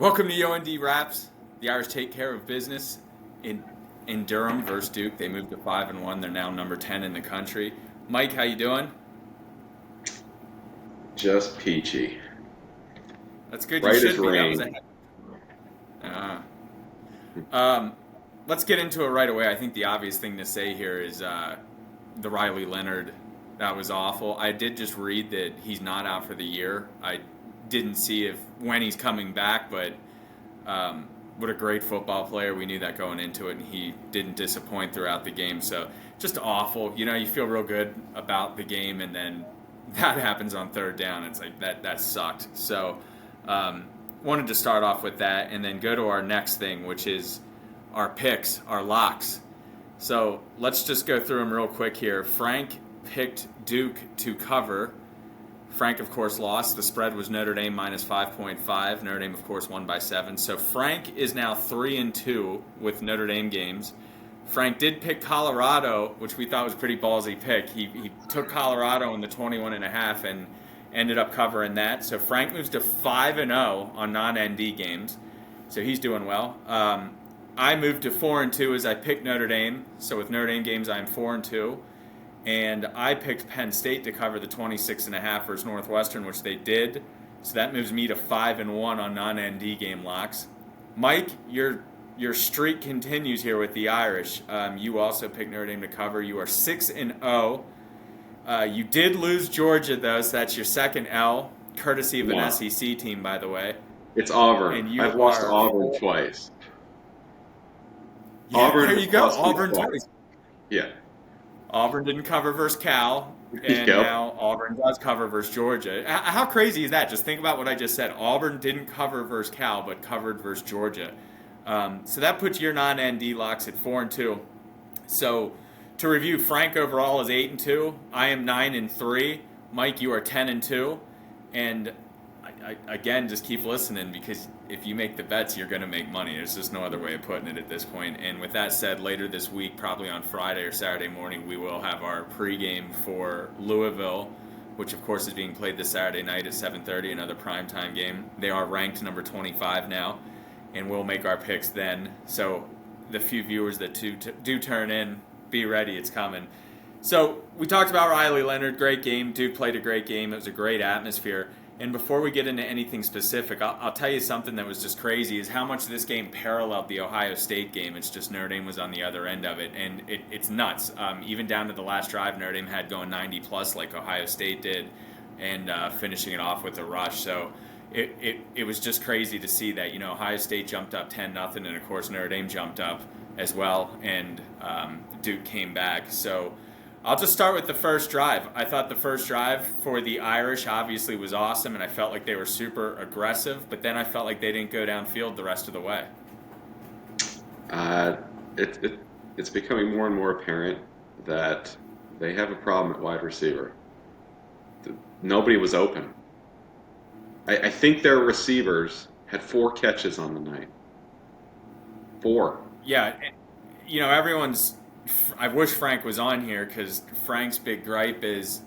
Welcome to OND Raps. The Irish take care of business in Durham versus Duke. They moved to 5-1. They're now number 10 in the country. Mike, how you doing? Just peachy. That's good. Right You as should be. rain. Let's get into it right away. I think the obvious thing to say here is the Riley Leonard. That was awful. I did just read that he's not out for the year. I didn't see when he's coming back, but what a great football player. We knew that going into it, and he didn't disappoint throughout the game. So just awful. You feel real good about the game, and then that happens on third down. It's like that sucked. So wanted to start off with that and then go to our next thing, which is our picks, our locks. So let's just go through them real quick here. Frank picked Duke to cover. Frank, of course, lost. The spread was Notre Dame minus 5.5. Notre Dame, of course, won by 7. So Frank is now 3-2 with Notre Dame games. Frank did pick Colorado, which we thought was a pretty ballsy pick. He took Colorado in the 21.5 and ended up covering that. So Frank moves to 5-0 on non-ND games. So he's doing well. I moved to 4-2 as I picked Notre Dame. So with Notre Dame games, I'm 4-2. And I picked Penn State to cover the 26.5 versus Northwestern, which they did. So that moves me to 5-1 on non-ND game locks. Mike, your streak continues here with the Irish. You also picked Notre Dame to cover. You are 6-0. You did lose Georgia, though, so that's your second L, courtesy of an SEC team, by the way. It's Auburn. I've lost Auburn twice. Yeah, Auburn. There you go. Auburn twice. Yeah. Auburn didn't cover versus Cal, and now Auburn does cover versus Georgia. How crazy is that? Just think about what I just said. Auburn didn't cover versus Cal, but covered versus Georgia. So that puts your non-ND locks at 4-2. So to review, Frank overall is 8-2. I am 9-3. Mike, you are 10-2. And I again, just keep listening, because if you make the bets, you're going to make money. There's just no other way of putting it at this point. And with that said, later this week, probably on Friday or Saturday morning, we will have our pregame for Louisville, which of course is being played this Saturday night at 7:30, another primetime game. They are ranked number 25 now, and we'll make our picks then. So the few viewers that do turn in, be ready, it's coming. So we talked about Riley Leonard, great game. Duke played a great game. It was a great atmosphere. And before we get into anything specific, I'll tell you something that was just crazy is how much this game paralleled the Ohio State game. It's just Notre Dame was on the other end of it, and it's nuts. Even down to the last drive, Notre Dame had going 90-plus like Ohio State did, and finishing it off with a rush. So it was just crazy to see that. Ohio State jumped up 10-0, and of course Notre Dame jumped up as well, and Duke came back. So I'll just start with the first drive. I thought the first drive for the Irish obviously was awesome, and I felt like they were super aggressive, but then I felt like they didn't go downfield the rest of the way. It's becoming more and more apparent that they have a problem at wide receiver. Nobody was open. I think their receivers had 4 catches on the night. 4. Yeah, everyone's... I wish Frank was on here, because Frank's big gripe is,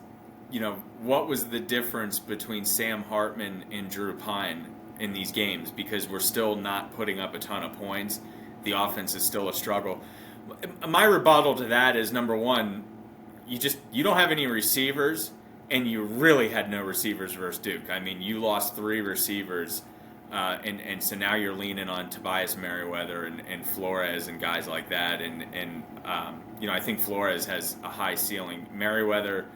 what was the difference between Sam Hartman and Drew Pine in these games? Because we're still not putting up a ton of points. The offense is still a struggle. My rebuttal to that is, number one, you don't have any receivers, and you really had no receivers versus Duke. I mean, you lost 3 receivers. And so now you're leaning on Tobias Merriweather and Flores and guys like that. And I think Flores has a high ceiling. Merriweather,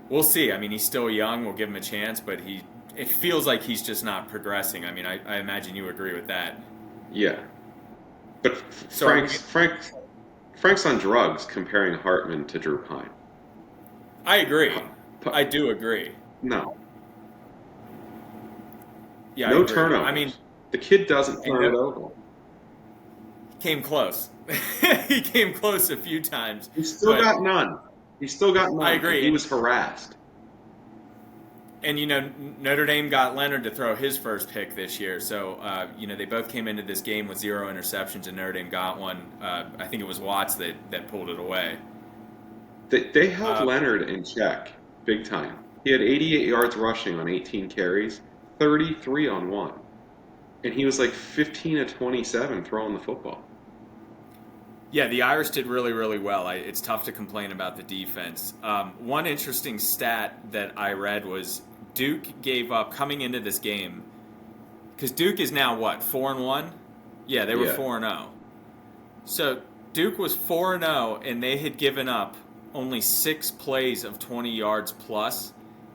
we'll see. I mean, he's still young. We'll give him a chance. But it feels like he's just not progressing. I mean, I imagine you agree with that. Yeah. But Frank's on drugs comparing Hartman to Drew Pine. I agree. I do agree. No. Yeah, no turnovers. I mean, the kid doesn't turn it over. Came close. He came close a few times. He still got none. I agree. He was harassed. And, Notre Dame got Leonard to throw his first pick this year. So, they both came into this game with 0 interceptions, and Notre Dame got one. I think it was Watts that pulled it away. They held Leonard in check big time. He had 88 yards rushing on 18 carries. 33 on 1. and he was like 15 to 27 throwing the football. Yeah, the Irish did really, really well. It's tough to complain about the defense. One interesting stat that I read was Duke gave up coming into this game, because Duke is now what, 4-1? Yeah, they were Yeah. 4-0. So Duke was 4-0, and they had given up only 6 plays of 20 yards plus,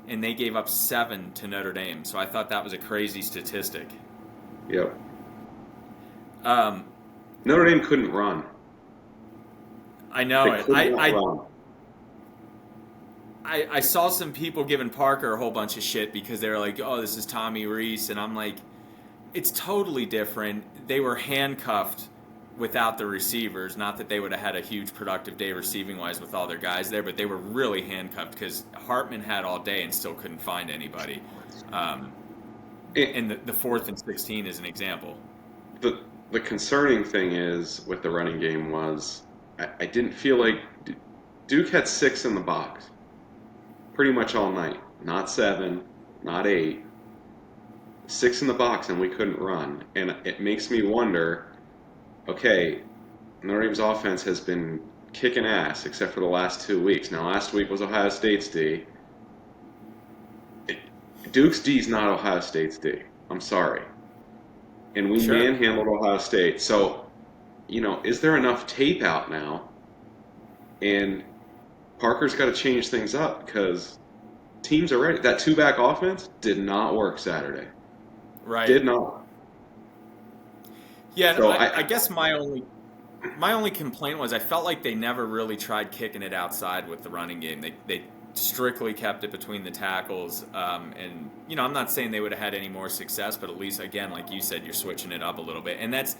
and they gave up 7 to Notre Dame. So I thought that was a crazy statistic. Yep. Um, Notre Dame couldn't run. I know They it. could not run. I saw some people giving Parker a whole bunch of shit because they were like, oh, this is Tommy Rees. And I'm like, it's totally different. They were handcuffed without the receivers. Not that they would have had a huge productive day receiving-wise with all their guys there, but they were really handcuffed because Hartman had all day and still couldn't find anybody. And the 4th and 16 is an example. The concerning thing is with the running game was I didn't feel like Duke had 6 in the box pretty much all night. Not 7, not 8. 6 in the box, and we couldn't run. And it makes me wonder, okay, Notre Dame's offense has been kicking ass except for the last 2 weeks. Now, last week was Ohio State's D. Duke's D is not Ohio State's D. I'm sorry. And we manhandled Ohio State. So, is there enough tape out now? And Parker's got to change things up because teams are ready. That 2-back offense did not work Saturday. Right. Did not. Yeah, so I guess my only complaint was I felt like they never really tried kicking it outside with the running game. They strictly kept it between the tackles. And, I'm not saying they would have had any more success, but at least, again, like you said, you're switching it up a little bit. And it's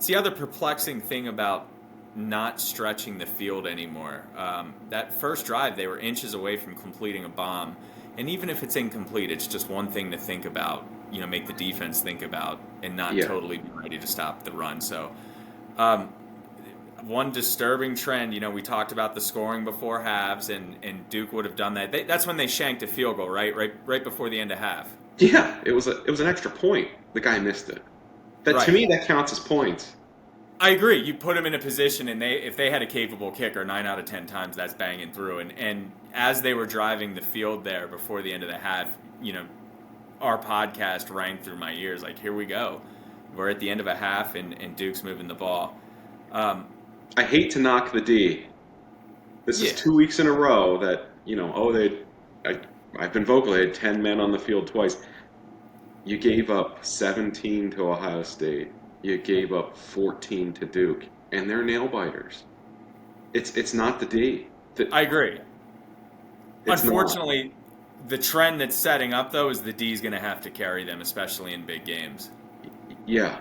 the other perplexing thing about not stretching the field anymore. That first drive, they were inches away from completing a bomb. And even if it's incomplete, it's just one thing to think about, make the defense think about and not totally be ready to stop the run. So one disturbing trend, we talked about the scoring before halves, and Duke would have done that. That's when they shanked a field goal, right before the end of half. Yeah, it was an extra point. The guy missed it. To me, that counts as points. I agree. You put them in a position, and if they had a capable kicker, 9 out of 10 times that's banging through. And as they were driving the field there before the end of the half, our podcast rang through my ears like, here we go. We're at the end of a half, and Duke's moving the ball. I hate to knock the D. This is 2 weeks in a row that, I've been vocal. They had 10 men on the field twice. You gave up 17 to Ohio State. You gave up 14 to Duke. And they're nail biters. It's not the D. I agree. Unfortunately, the trend that's setting up, though, is the D's going to have to carry them, especially in big games. Yeah.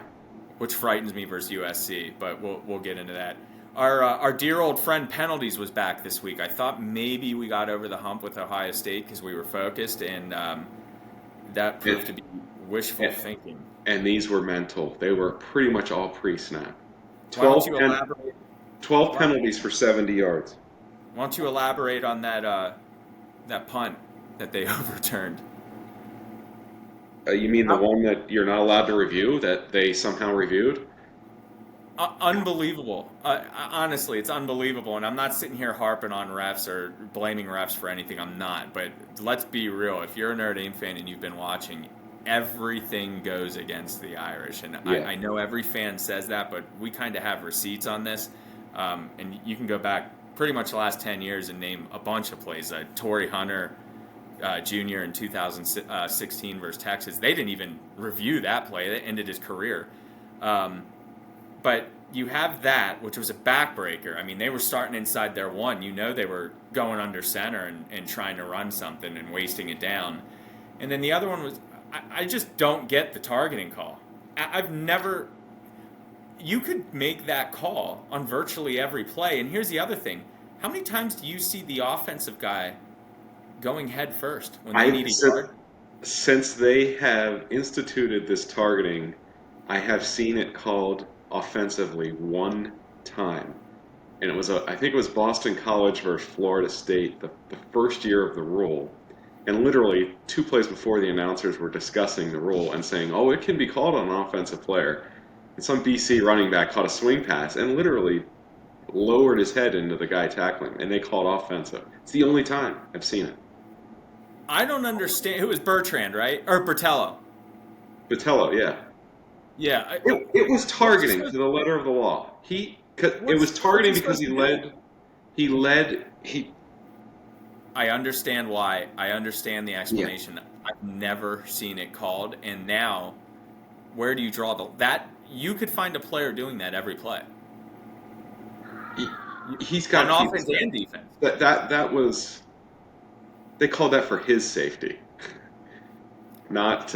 Which frightens me versus USC, but we'll get into that. Our dear old friend Penalties was back this week. I thought maybe we got over the hump with Ohio State because we were focused, and that proved to be wishful thinking. And these were mental. They were pretty much all pre-snap. 12 penalties for 70 yards. Why don't you elaborate on that punt that they overturned? You mean the one that you're not allowed to review, that they somehow reviewed? Unbelievable. Honestly, it's unbelievable. And I'm not sitting here harping on refs or blaming refs for anything. I'm not. But let's be real. If you're a Notre Dame fan and you've been watching, everything goes against the Irish. And I know every fan says that, but we kind of have receipts on this. And you can go back pretty much the last 10 years and name a bunch of plays. Torrey Hunter Jr. in 2016 versus Texas. They didn't even review that play. That ended his career. But you have that, which was a backbreaker. I mean, they were starting inside their one. They were going under center and trying to run something and wasting it down. And then the other one was, I just don't get the targeting call. I've never... You could make that call on virtually every play. And here's the other thing. How many times do you see the offensive guy going head first when they need a yard? Since they have instituted this targeting, I have seen it called offensively one time. And I think it was Boston College versus Florida State, the first year of the rule. And literally 2 plays before, the announcers were discussing the rule and saying, "Oh, it can be called on an offensive player." And some BC running back caught a swing pass and literally lowered his head into the guy tackling him, and they called offensive. It's the only time I've seen it. I don't understand. It was Bertrand, right? Or Bertello. Vitello, yeah. Yeah. It was What's he targeting to supposed, the letter of the law. It was what's he targeting because supposed to do? he I understand why. I understand the yeah. explanation. I've never seen it called, and now, where do you draw that? You could find a player doing that every play, He, he's got on to keep offense his head. and defense. That was they called that for his safety, not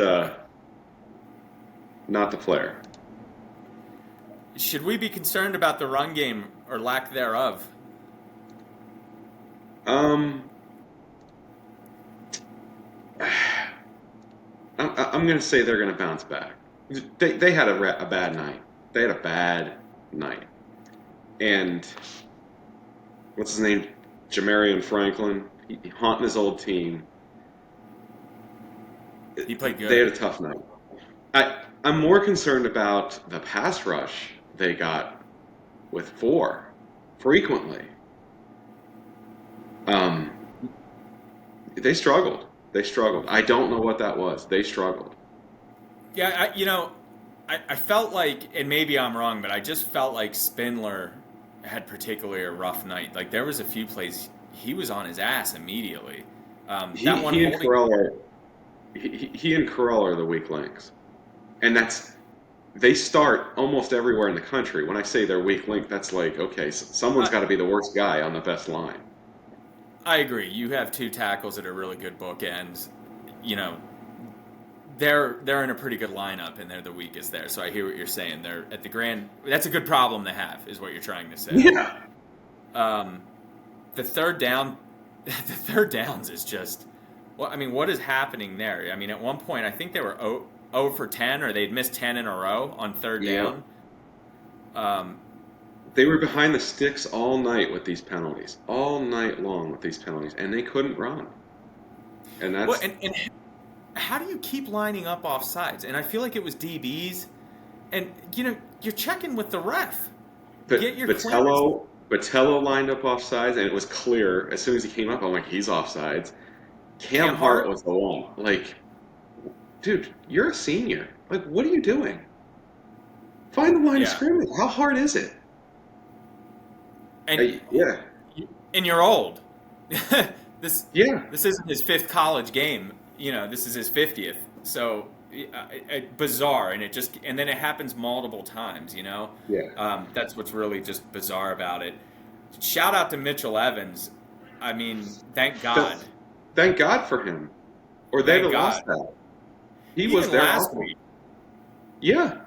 not the player. Should we be concerned about the run game or lack thereof? Um, I'm going to say they're going to bounce back. They had a bad night. They had a bad night, and what's his name? Jamarian Franklin, haunting his old team. He played They had good. a tough night. I'm more concerned about the pass rush they got with 4 frequently. Um, they struggled. They struggled. I don't know what that was. They struggled. Yeah, I felt like, and maybe I'm wrong, but I just felt like Spindler had particularly a rough night. Like there was a few plays he was on his ass immediately. That one He and holding. Carell are he and Carell are the weak links, and they start almost everywhere in the country. When I say they're weak link, that's like okay, someone's I, got to be the worst guy on the best line. I agree. You have two tackles that are really good bookends. You know, they're in a pretty good lineup, and they're the weakest there. So I hear what you're saying. They're at the grand. That's a good problem to have, is what you're trying to say. Yeah. Um, the third down, the third downs is just. Well, I mean, what is happening there? I mean, at one point, I think they were 0 for 10, or they'd missed 10 in a row on third Yeah. down. Um, They were behind the sticks all night with these penalties, all night long with these penalties, and they couldn't run. And well, that's and how do you keep lining up off sides? And I feel like it was DBs, and you're checking with the ref. Get your clearance. Vitello lined up offsides, and it was clear as soon as he came up. I'm like, he's offsides. Cam Cam Hart Hart, was the one. Like, dude, you're a senior. Like, what are you doing? Find the line of yeah, scrimmage. How hard is it? and Yeah, and you're old. this yeah, this isn't his fifth college game. This is his 50th. So bizarre, and then it happens multiple times. yeah. That's what's really just bizarre about it. Shout out to Mitchell Evans. I mean, thank Th- God. Thank God for him, or they'd Thank have God. lost that. He was Even their last awful. week. Yeah.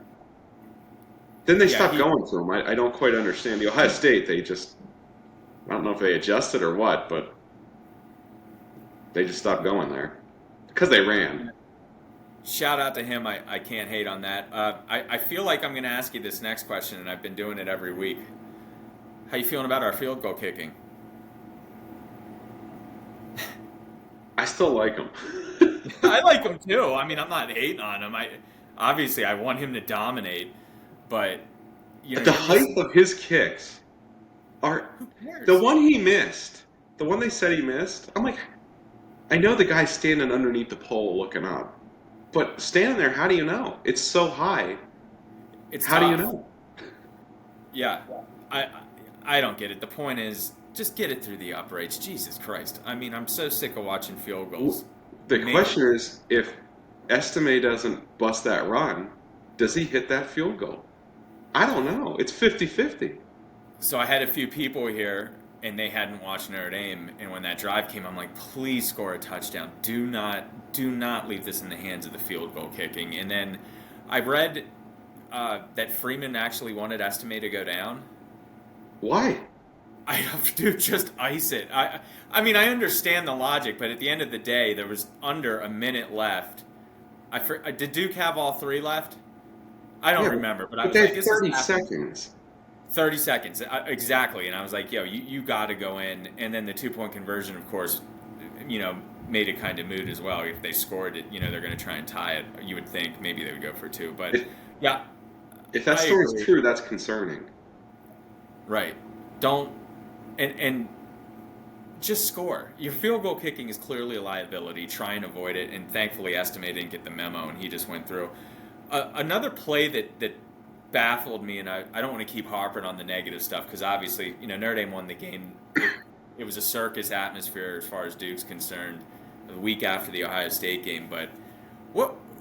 Then they Yeah, stopped going to him. I don't quite understand. The Ohio State, I don't know if they adjusted or what, but they just stopped going there because they ran. shout out to him. I can't hate on that. I feel like I'm going to ask you this next question, and I've been doing it every week. How you feeling about our field goal kicking? I still like him. I like him too. I mean, I'm not hating on him. Obviously I want him to dominate, but The you're missing. height of his kicks are Who the cares? one he missed, the one they said he missed. I'm like, I know the guy's standing underneath the pole looking up, but standing there, how do you know? It's so high. It's How do you tough. know? Yeah, I I don't get it. The point is, just get it through the uprights. Jesus Christ! I mean, I'm so sick of watching field goals. The Make question is, if Estime doesn't bust that run, does he hit that field goal? I don't know. It's 50-50. So I had a few people here, and they hadn't watched Notre Dame. And when that drive came, I'm like, please score a touchdown. Do not leave this in the hands of the field goal kicking. And then I read that Freeman actually wanted Estime to go down. Why? Dude, just ice it. I mean, I understand the logic, but at the end of the day, there was under a minute left. Did Duke have all 3 left? I don't Yeah, remember, but I but was they like, have this is 30 after seconds. 30 seconds. Exactly. And I was like, yo, you got to go in. And then the 2-point conversion, of course, made it kind of moot as well. If they scored it, they're going to try and tie it. You would think maybe they would go for two, but If, yeah, if that I story's agree. true, that's concerning. Right. Don't and just score. Your field goal kicking is clearly a liability. Try and avoid it. And thankfully, Estime didn't get the memo, and he just went through. Another play that baffled me, and I don't want to keep harping on the negative stuff because obviously, Notre Dame won the game. It was a circus atmosphere as far as Duke's concerned the week after the Ohio State game. But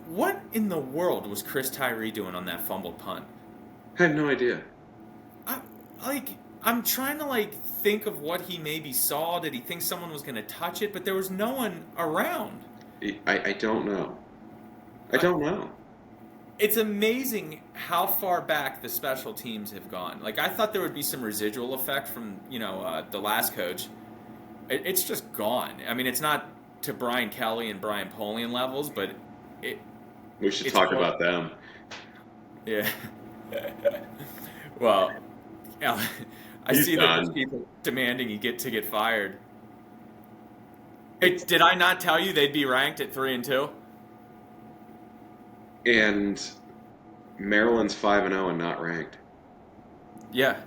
what in the world was Chris Tyree doing on that fumbled punt? I have no idea. I'm trying to think of what he maybe saw. Did he think someone was going to touch it? But there was no one around. I don't know. I don't know. It's amazing how far back the special teams have gone. I thought there would be some residual effect from the last coach. It's just gone. I mean, it's not to Brian Kelly and Brian Polian levels, but we should talk about them. Yeah. Well, I see that there's people demanding he get fired. Did I not tell you they'd be ranked at 3-2? And Maryland's 5-0 and not ranked. Yeah.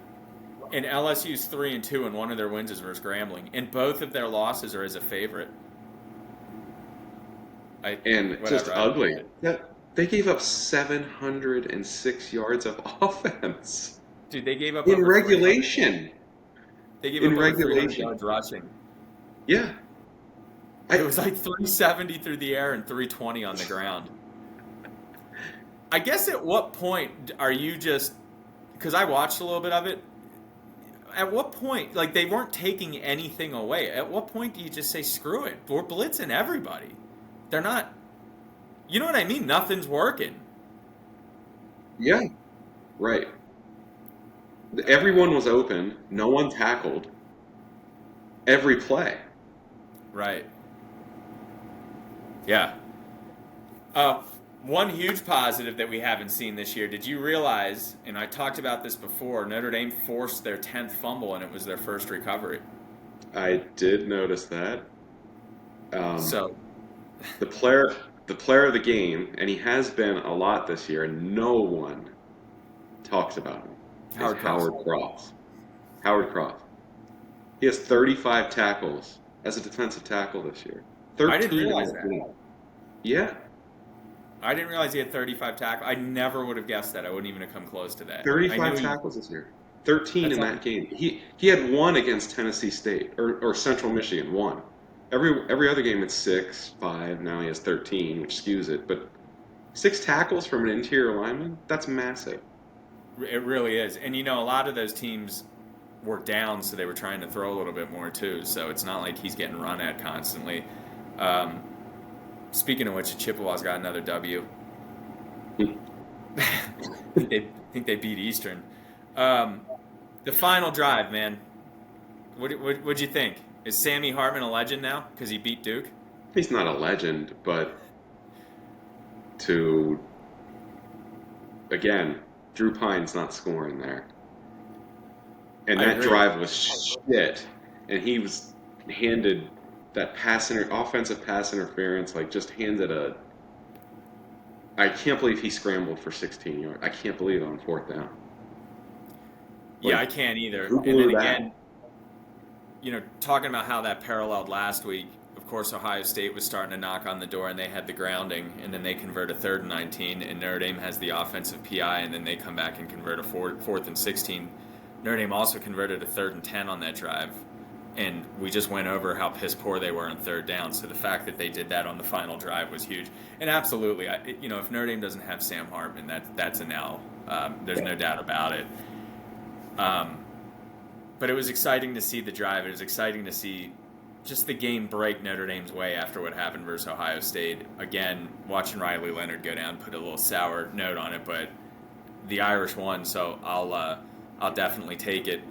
And LSU's 3-2, and one of their wins is versus Grambling, and both of their losses are as a favorite. Just ugly. They gave up 706 yards of offense. Dude, they gave up in regulation. They gave up over 300 yards rushing. Yeah. It was 370 through the air and 320 on the ground. I guess at what point are you just, because I watched a little bit of it, at what point, they weren't taking anything away. At what point do you just say, screw it, we're blitzing everybody? They're not, you know what I mean? Nothing's working. Yeah, right. Everyone was open. No one tackled. Every play. Right. Yeah. One huge positive that we haven't seen this year, did you realize, and I talked about this before, Notre Dame forced their 10th fumble and it was their first recovery? I did notice that. So the player of the game, and he has been a lot this year, and no one talks about him. Howard Cross. Howard Cross. He has 35 tackles as a defensive tackle this year. 13 I didn't realize that. Yeah. I didn't realize he had 35 tackles. I never would have guessed that. I wouldn't even have come close to that. 35 tackles this year. 13 in that game. He had one against Tennessee State or Central Michigan. One. Every other game it's 6, 5. Now he has 13, which skews it. But 6 tackles from an interior lineman, that's massive. It really is. And a lot of those teams were down, so they were trying to throw a little bit more too. So it's not like he's getting run at constantly. Speaking of which, Chippewa's got another W. I think they beat Eastern. The final drive, man. What'd you think? Is Sammy Hartman a legend now because he beat Duke? He's not a legend, but again, Drew Pine's not scoring there. And that drive was shit. And he was handed that offensive pass interference, just handed I can't believe he scrambled for 16 yards. I can't believe it on 4th down. Yeah, I can't either. And then again, talking about how that paralleled last week, of course, Ohio State was starting to knock on the door and they had the grounding, and then they convert a 3rd and 19, and Notre Dame has the offensive PI, and then they come back and convert a 4th and 16. Notre Dame also converted a 3rd and 10 on that drive, and we just went over how piss poor they were on 3rd down, so the fact that they did that on the final drive was huge. And absolutely, if Notre Dame doesn't have Sam Hartman, that's an L. There's no doubt about it. But it was exciting to see the drive. It was exciting to see just the game break Notre Dame's way after what happened versus Ohio State. Again, watching Riley Leonard go down put a little sour note on it, but the Irish won, so I'll definitely take it.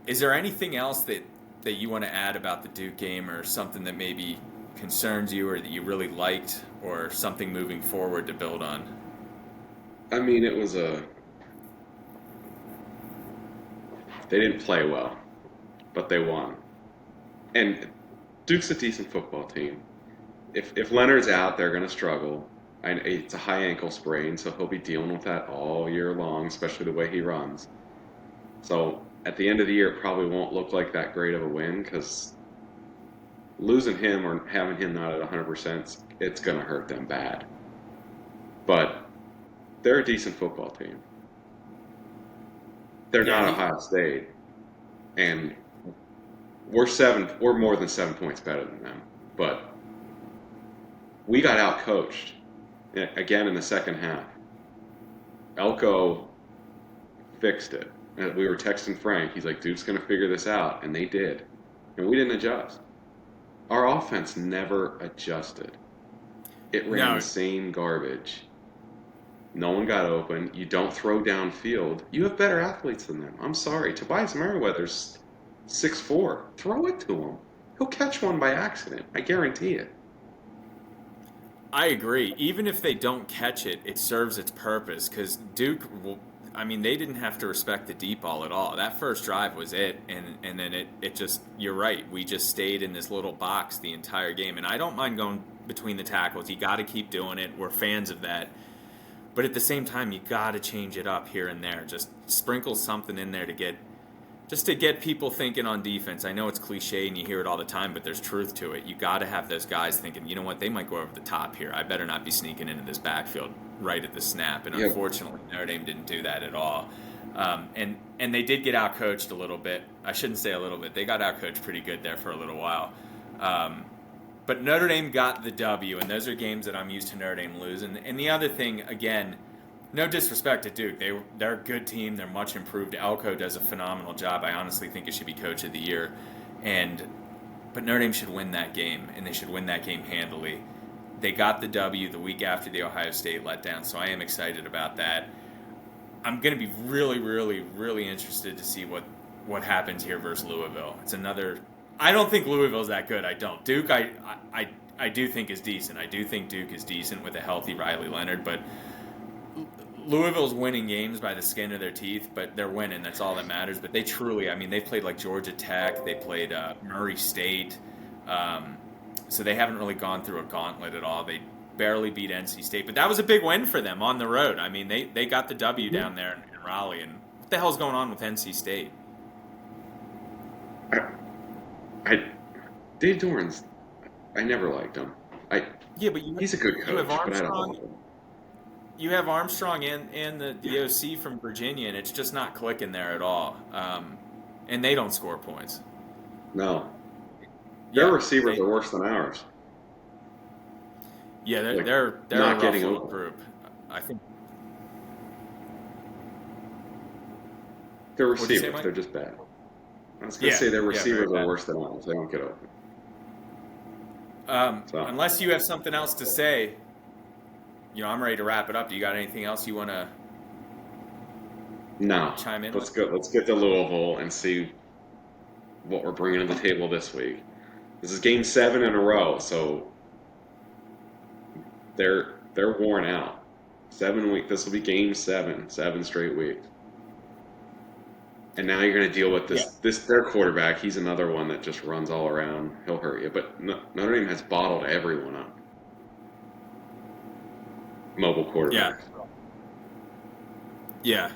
Is there anything else that you want to add about the Duke game, or something that maybe concerns you or that you really liked, or something moving forward to build on? I mean, it was they didn't play well, but they won. And Duke's a decent football team. If Leonard's out, they're going to struggle. It's a high ankle sprain, so he'll be dealing with that all year long, especially the way he runs. So at the end of the year, it probably won't look like that great of a win because losing him or having him not at 100%, it's going to hurt them bad. But they're a decent football team. They're not Ohio State, and we're more than 7 points better than them. But we got outcoached again in the second half. Elko fixed it. And we were texting Frank. He's like, Duke's going to figure this out. And they did. And we didn't adjust. Our offense never adjusted. It ran the same garbage. No one got open. You don't throw downfield. You have better athletes than them. I'm sorry. Tobias Merriweather's 6'4". Throw it to him. He'll catch one by accident. I guarantee it. I agree. Even if they don't catch it, it serves its purpose because Duke will. I mean, they didn't have to respect the deep ball at all. That first drive was it, and then it just, you're right, we just stayed in this little box the entire game. And I don't mind going between the tackles. You got to keep doing it. We're fans of that. But at the same time, you got to change it up here and there. Just sprinkle something in there to get people thinking on defense. I know it's cliche and you hear it all the time, but there's truth to it. You got to have those guys thinking, you know what, they might go over the top here. I better not be sneaking into this backfield right at the snap. And unfortunately, Notre Dame didn't do that at all. And they did get outcoached a little bit. I shouldn't say a little bit. They got outcoached pretty good there for a little while. But Notre Dame got the W, and those are games that I'm used to Notre Dame losing. And the other thing, again, no disrespect to Duke. They're a good team. They're much improved. Elko does a phenomenal job. I honestly think it should be Coach of the Year. But Notre Dame should win that game, and they should win that game handily. They got the W the week after the Ohio State letdown, so I am excited about that. I'm going to be really, really, really interested to see what happens here versus Louisville. It's another. I don't think Louisville's that good. I don't. Duke, I do think is decent. I do think Duke is decent with a healthy Riley Leonard, but Louisville's winning games by the skin of their teeth, but they're winning. That's all that matters. But they truly, I mean, they played like Georgia Tech. They played Murray State. So they haven't really gone through a gauntlet at all. They barely beat NC State. But that was a big win for them on the road. I mean, they got the W down there in Raleigh. And what the hell's going on with NC State? Dave Doran's, I never liked him. He's a good coach, but I don't like him. You have Armstrong and the OC from Virginia, and it's just not clicking there at all. And they don't score points. No. Their receivers are worse than ours. Yeah, they're not a getting rough open. group. I think their receivers, they're just bad. I was going to say their receivers are worse than ours. They don't get open. Unless you have something else to say, I'm ready to wrap it up. Do you got anything else you want to chime in? Let's go. Let's get to Louisville and see what we're bringing to the table this week. This is game 7 in a row, so they're worn out. 7 weeks. This will be game 7 straight weeks. And now you're going to deal with their quarterback. He's another one that just runs all around. He'll hurt you. But Notre Dame has bottled everyone up. Mobile quarterback. Yeah.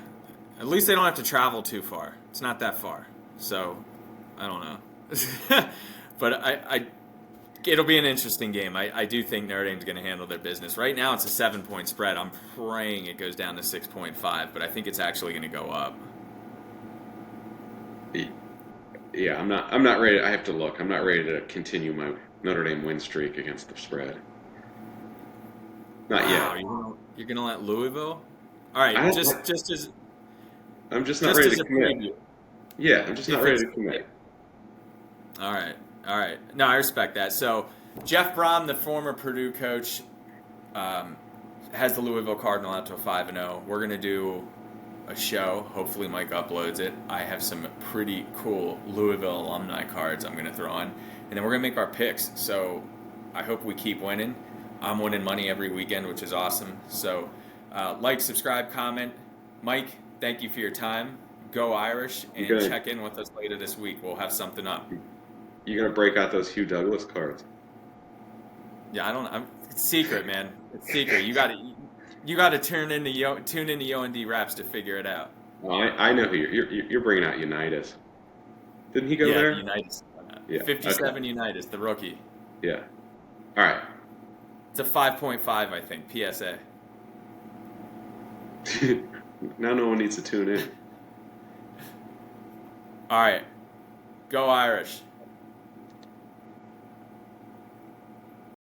At least they don't have to travel too far. It's not that far. So, I don't know. But it'll be an interesting game. I do think Notre Dame's going to handle their business. Right now it's a 7-point spread. I'm praying it goes down to 6.5, but I think it's actually going to go up. Yeah, I'm not ready. I have to look. I'm not ready to continue my Notre Dame win streak against the spread. Not yet. You're gonna let Louisville? All right, I'm just not ready to commit. Preview. Yeah, I'm just not ready to commit. All right. No, I respect that. So, Jeff Brom, the former Purdue coach, has the Louisville Cardinal out to a 5-0. We're gonna do a show. Hopefully Mike uploads it. I have some pretty cool Louisville alumni cards I'm going to throw on. And then we're going to make our picks. So I hope we keep winning. I'm winning money every weekend, which is awesome. So like, subscribe, comment. Mike, thank you for your time. Go Irish, and check in with us later this week. We'll have something up. You're gonna break out those Hugh Douglas cards. Yeah, I don't. It's secret, man. It's secret. You got to tune into Yo&D Raps to figure it out. Well, I know who you're bringing out Unitas. Didn't he go Yeah, there? Unitas. Yeah. 57 Okay. Unitas, the rookie. Yeah. All right. It's a 5.5, I think, PSA. Now no one needs to tune in. All right. Go Irish.